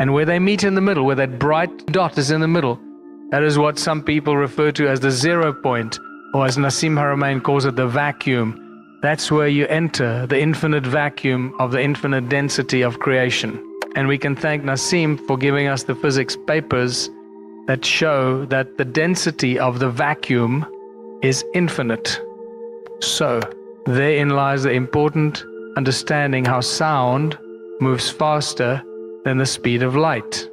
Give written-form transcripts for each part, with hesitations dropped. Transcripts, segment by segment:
And where they meet in the middle, where that bright dot is in the middle, that is what some people refer to as the 0 point, or as Nassim Haramein calls it, the vacuum. That's where you enter the infinite vacuum of the infinite density of creation. And we can thank Nassim for giving us the physics papers that show that the density of the vacuum is infinite. So, therein lies the important understanding how sound moves faster than the speed of light,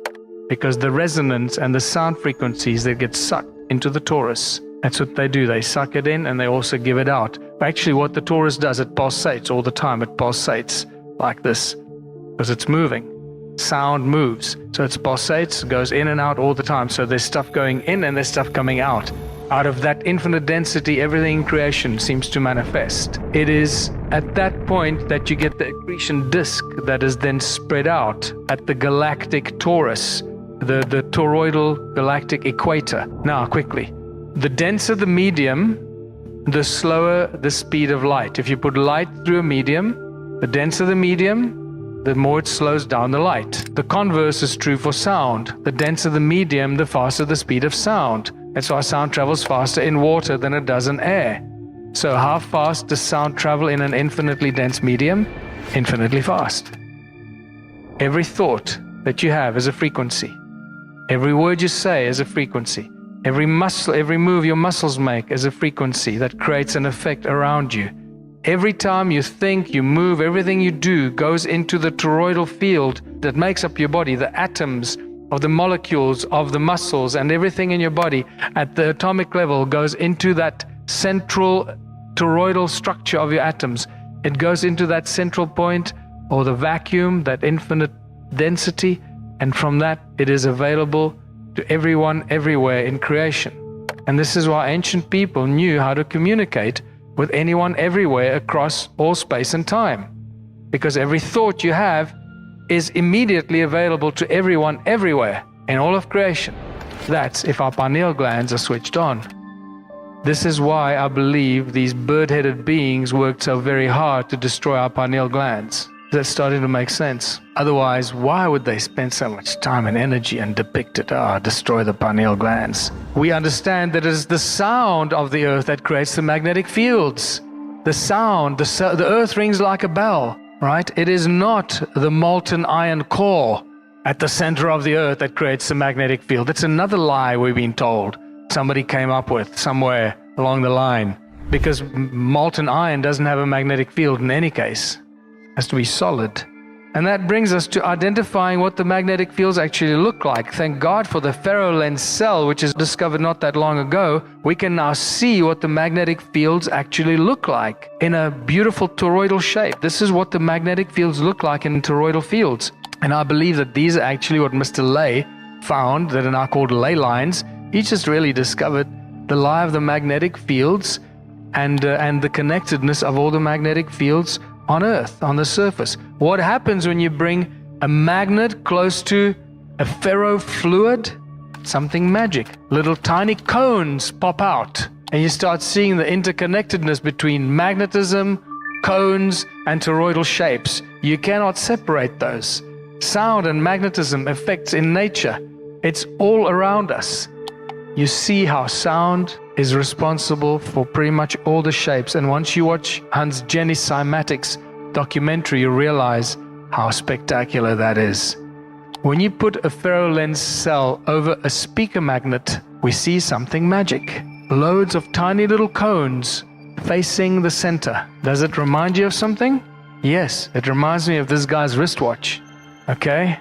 because the resonance and the sound frequencies that get sucked into the torus, that's what they do. They suck it in and they also give it out. But actually what the torus does, it pulsates all the time. It pulsates like this because it's moving. Sound moves, so it pulsates, goes in and out all the time. So there's stuff going in and there's stuff coming out. Out of that infinite density, everything in creation seems to manifest. It is at that point that you get the accretion disk that is then spread out at the galactic torus, the toroidal galactic equator. Now, quickly, the denser the medium, the slower the speed of light. If you put light through a medium, the denser the medium, the more it slows down the light. The converse is true for sound. The denser the medium, the faster the speed of sound. That's why sound travels faster in water than it does in air. So how fast does sound travel in an infinitely dense medium? Infinitely fast. Every thought that you have is a frequency. Every word you say is a frequency. Every muscle, every move your muscles make is a frequency that creates an effect around you. Every time you think, you move, everything you do goes into the toroidal field that makes up your body, the atoms of the molecules of the muscles and everything in your body at the atomic level goes into that central toroidal structure of your atoms. It goes into that central point or the vacuum, that infinite density, and from that it is available to everyone everywhere in creation. And this is why ancient people knew how to communicate with anyone everywhere across all space and time, because every thought you have is immediately available to everyone everywhere in all of creation. That's if our pineal glands are switched on. This is why I believe these bird-headed beings worked so very hard to destroy our pineal glands. That's starting to make sense. Otherwise, why would they spend so much time and energy and depict it? Destroy the pineal glands. We understand that it is the sound of the earth that creates the magnetic fields. The sound, the earth rings like a bell, right? It is not the molten iron core at the center of the earth that creates the magnetic field. That's another lie we've been told. Somebody came up with somewhere along the line. Because molten iron doesn't have a magnetic field in any case. Has to be solid. And that brings us to identifying what the magnetic fields actually look like. Thank God for the ferrolens cell, which is discovered not that long ago. We can now see what the magnetic fields actually look like in a beautiful toroidal shape. This is what the magnetic fields look like in toroidal fields. And I believe that these are actually what Mr. Ley found, that are now called ley lines. He just really discovered the lie of the magnetic fields and the connectedness of all the magnetic fields on Earth, on the surface. What happens when you bring a magnet close to a ferrofluid? Something magic. Little tiny cones pop out, and you start seeing the interconnectedness between magnetism, cones, and toroidal shapes. You cannot separate those. Sound and magnetism effects in nature. It's all around us. You see how sound is responsible for pretty much all the shapes. And once you watch Hans Jenny Cymatics documentary, you realize how spectacular that is. When you put a ferrolens cell over a speaker magnet, we see something magic. Loads of tiny little cones facing the center. Does it remind you of something? Yes, it reminds me of this guy's wristwatch. Okay?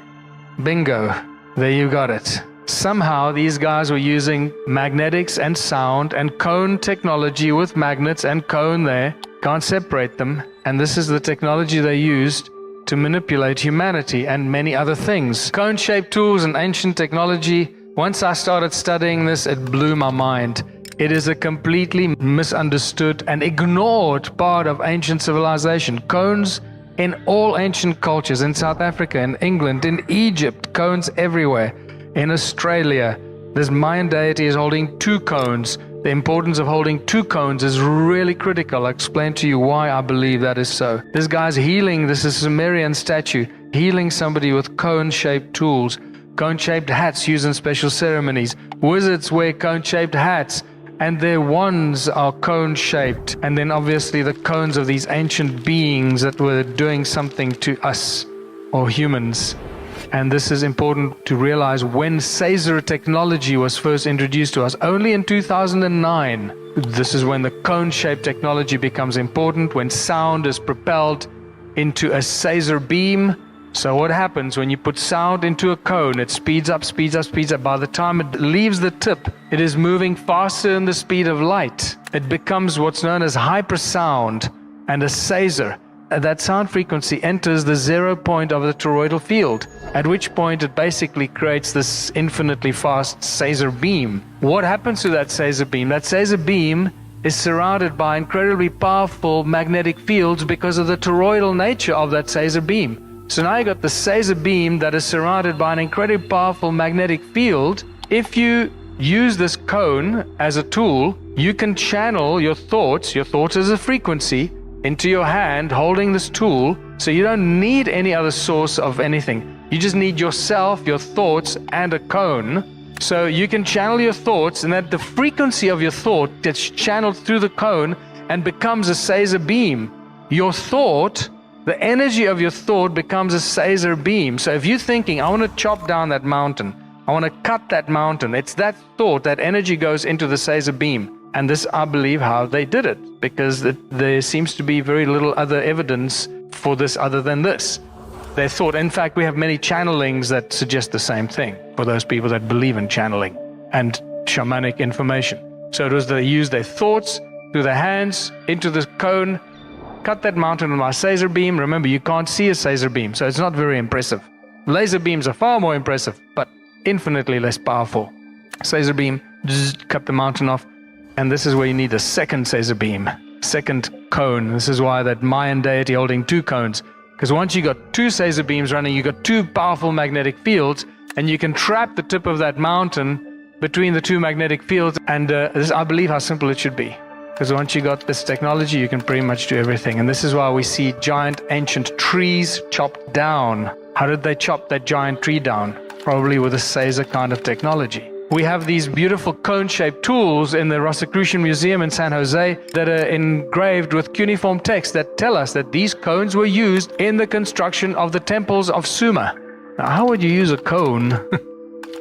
Bingo. There you got it. Somehow these guys were using magnetics and sound and cone technology with magnets and cone there. Can't separate them. And this is the technology they used to manipulate humanity and many other things. Cone-shaped tools and ancient technology. Once I started studying this, it blew my mind. It is a completely misunderstood and ignored part of ancient civilization. Cones in all ancient cultures, in South Africa, in England, in Egypt, cones everywhere. In Australia, this Mayan deity is holding 2 cones. The importance of holding 2 cones is really critical. I'll explain to you why I believe that is so. This guy's healing, this is a Sumerian statue. healing somebody with cone-shaped tools, cone-shaped hats used in special ceremonies. Wizards wear cone-shaped hats, and their wands are cone-shaped. And then obviously the cones of these ancient beings that were doing something to us, or humans. And this is important to realize. When Caesar technology was first introduced to us, only in 2009, this is when the cone-shaped technology becomes important, when sound is propelled into a Caesar beam. So what happens when you put sound into a cone? It speeds up, speeds up, speeds up. By the time it leaves the tip, it is moving faster than the speed of light. It becomes what's known as hypersound and a Caesar. That sound frequency enters the 0 point of the toroidal field, at which point it basically creates this infinitely fast Caesar beam. What happens to that Caesar beam? That Caesar beam is surrounded by incredibly powerful magnetic fields because of the toroidal nature of that Caesar beam. So now you got the Caesar beam that is surrounded by an incredibly powerful magnetic field. If you use this cone as a tool, you can channel your thoughts as a frequency, into your hand holding this tool. So you don't need any other source of anything. You just need yourself, your thoughts, and a cone. So you can channel your thoughts, and that the frequency of your thought gets channeled through the cone and becomes a Caesar beam. Your thought, the energy of your thought becomes a Caesar beam. So if you're thinking, I want to chop down that mountain, I want to cut that mountain, it's that thought, that energy goes into the Caesar beam. And this, I believe, how they did it, because there seems to be very little other evidence for this other than this. They thought, in fact, we have many channelings that suggest the same thing for those people that believe in channeling and shamanic information. So it was they used their thoughts through their hands into the cone, cut that mountain with my Caesar beam. Remember, you can't see a Caesar beam, so it's not very impressive. Laser beams are far more impressive, but infinitely less powerful. Caesar beam, cut the mountain off. And this is where you need a second Caesar beam, second cone. This is why that Mayan deity holding two cones. Because once you got two Caesar beams running, you got two powerful magnetic fields, and you can trap the tip of that mountain between the two magnetic fields. And this is, I believe, how simple it should be. Because once you got this technology, you can pretty much do everything. And this is why we see giant ancient trees chopped down. How did they chop that giant tree down? Probably with a Caesar kind of technology. We have these beautiful cone-shaped tools in the Rosicrucian Museum in San Jose that are engraved with cuneiform text that tell us that these cones were used in the construction of the temples of Sumer. Now, how would you use a cone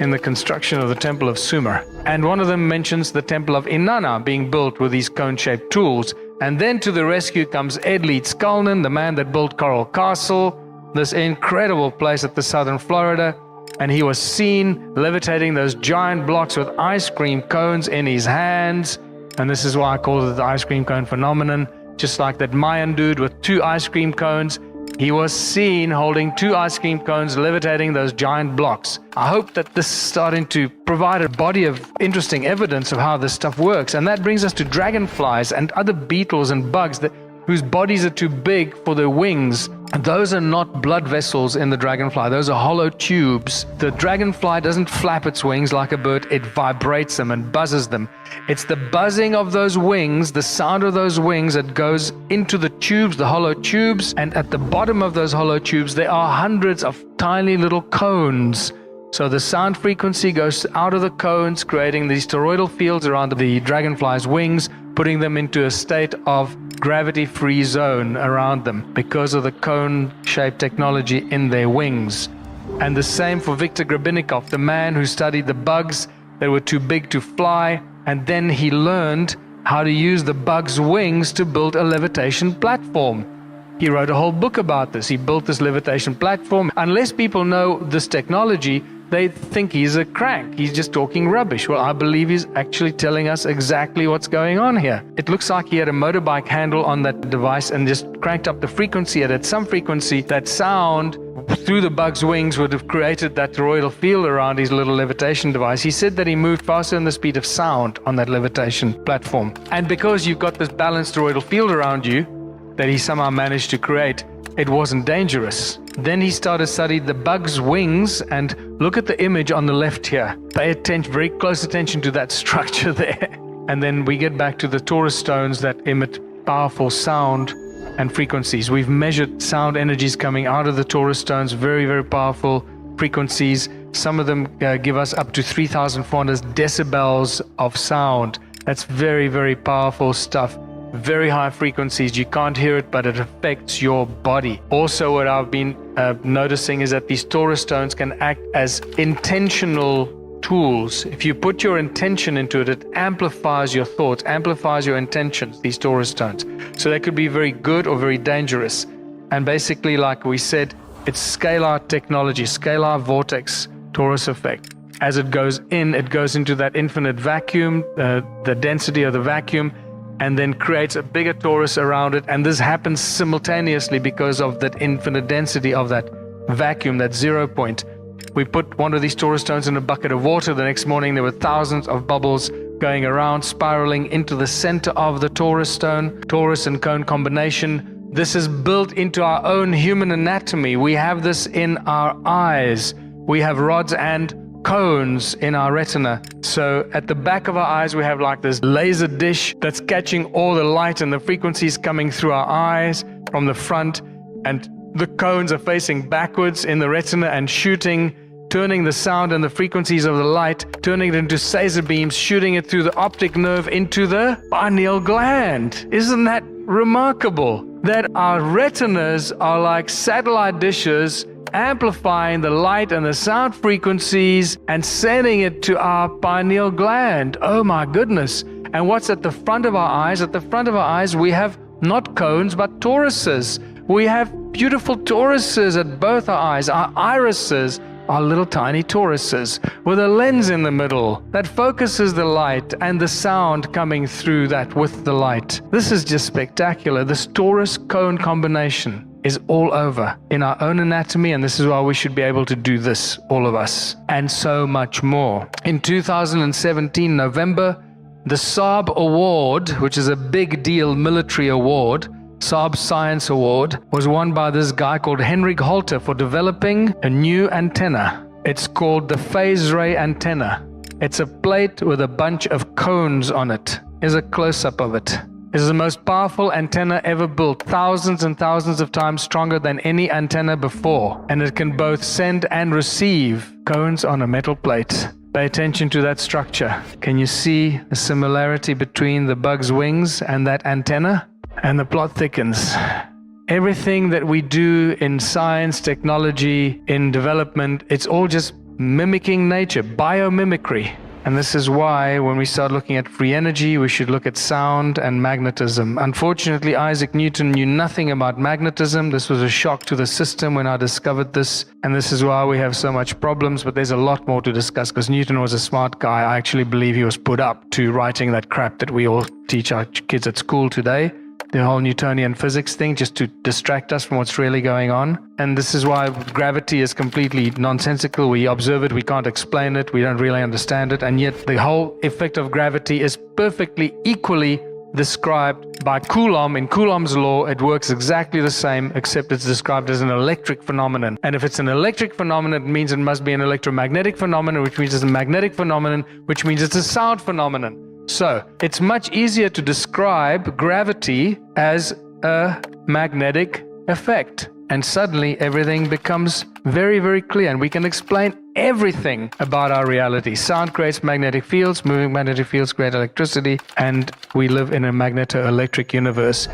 in the construction of the temple of Sumer? And one of them mentions the temple of Inanna being built with these cone-shaped tools. And then to the rescue comes Ed Leeds-Cullen, the man that built Coral Castle, this incredible place at the southern Florida. And he was seen levitating those giant blocks with ice cream cones in his hands. And this is why I call it the ice cream cone phenomenon. Just like that Mayan dude with two ice cream cones, he was seen holding two ice cream cones levitating those giant blocks. I hope that this is starting to provide a body of interesting evidence of how this stuff works. And that brings us to dragonflies and other beetles and bugs whose bodies are too big for their wings. Those are not blood vessels in the dragonfly. Those are hollow tubes. The dragonfly doesn't flap its wings like a bird. It vibrates them and buzzes them. It's the buzzing of those wings, the sound of those wings that goes into the tubes, the hollow tubes. And at the bottom of those hollow tubes, there are hundreds of tiny little cones. So the sound frequency goes out of the cones, creating these toroidal fields around the dragonfly's wings, putting them into a state of gravity-free zone around them because of the cone-shaped technology in their wings. And the same for Viktor Grebennikov, the man who studied the bugs that were too big to fly, and then he learned how to use the bug's wings to build a levitation platform. He wrote a whole book about this. He built this levitation platform. Unless people know this technology, they think he's a crank. He's just talking rubbish. Well, I believe he's actually telling us exactly what's going on here. It looks like he had a motorbike handle on that device and just cranked up the frequency. And at some frequency, that sound through the bug's wings would have created that toroidal field around his little levitation device. He said that he moved faster than the speed of sound on that levitation platform. And because you've got this balanced toroidal field around you that he somehow managed to create, it wasn't dangerous. Then he started studying the bug's wings, and look at the image on the left here. Pay attention, very close attention to that structure there. And then we get back to the Taurus stones that emit powerful sound and frequencies. We've measured sound energies coming out of the Torus stones, very, very powerful frequencies. Some of them give us up to 3,400 decibels of sound. That's very, very powerful stuff. Very high frequencies. You can't hear it, but it affects your body. Also, what I've been noticing is that these Torus stones can act as intentional tools. If you put your intention into it, it amplifies your thoughts, amplifies your intentions, these Torus stones. So they could be very good or very dangerous. And basically, like we said, it's scalar technology, scalar vortex, Torus effect. As it goes in, it goes into that infinite vacuum, the density of the vacuum, and then creates a bigger torus around it. And this happens simultaneously because of that infinite density of that vacuum, that 0 point. We put one of these Torus stones in a bucket of water. The next morning, there were thousands of bubbles going around, spiraling into the center of the Torus stone, torus and cone combination. This is built into our own human anatomy. We have this in our eyes. We have rods and cones in our retina. So at the back of our eyes, we have like this laser dish that's catching all the light and the frequencies coming through our eyes from the front, and the cones are facing backwards in the retina and shooting, turning the sound and the frequencies of the light, turning it into laser beams, shooting it through the optic nerve into the pineal gland. Isn't that remarkable? That our retinas are like satellite dishes, amplifying the light and the sound frequencies and sending it to our pineal gland. Oh my goodness. And what's at the front of our eyes? At the front of our eyes, we have not cones, but toruses. We have beautiful toruses at both our eyes. Our irises are little tiny toruses with a lens in the middle that focuses the light and the sound coming through that with the light. This is just spectacular. This torus cone combination is all over in our own anatomy, and this is why we should be able to do this, all of us, and so much more. In 2017, November, the Saab Award, which is a big deal military award, Saab Science Award, was won by this guy called Henrik Holter for developing a new antenna. It's called the phase ray antenna. It's a plate with a bunch of cones on it. Here's a close-up of it. It is the most powerful antenna ever built, thousands and thousands of times stronger than any antenna before. And it can both send and receive cones on a metal plate. Pay attention to that structure. Can you see the similarity between the bug's wings and that antenna? And the plot thickens. Everything that we do in science, technology, in development, it's all just mimicking nature, biomimicry. And this is why when we start looking at free energy, we should look at sound and magnetism. Unfortunately, Isaac Newton knew nothing about magnetism. This was a shock to the system when I discovered this. And this is why we have so much problems. But there's a lot more to discuss because Newton was a smart guy. I actually believe he was put up to writing that crap that we all teach our kids at school today. The whole Newtonian physics thing, just to distract us from what's really going on. And this is why gravity is completely nonsensical. We observe it, we can't explain it, we don't really understand it, and yet the whole effect of gravity is perfectly equally described by Coulomb. In Coulomb's law, it works exactly the same, except it's described as an electric phenomenon. And if it's an electric phenomenon, it means it must be an electromagnetic phenomenon, which means it's a magnetic phenomenon, which means it's a sound phenomenon. So, it's much easier to describe gravity as a magnetic effect. And suddenly everything becomes very, very clear, and we can explain everything about our reality. Sound creates magnetic fields, moving magnetic fields create electricity, and we live in a magneto-electric universe.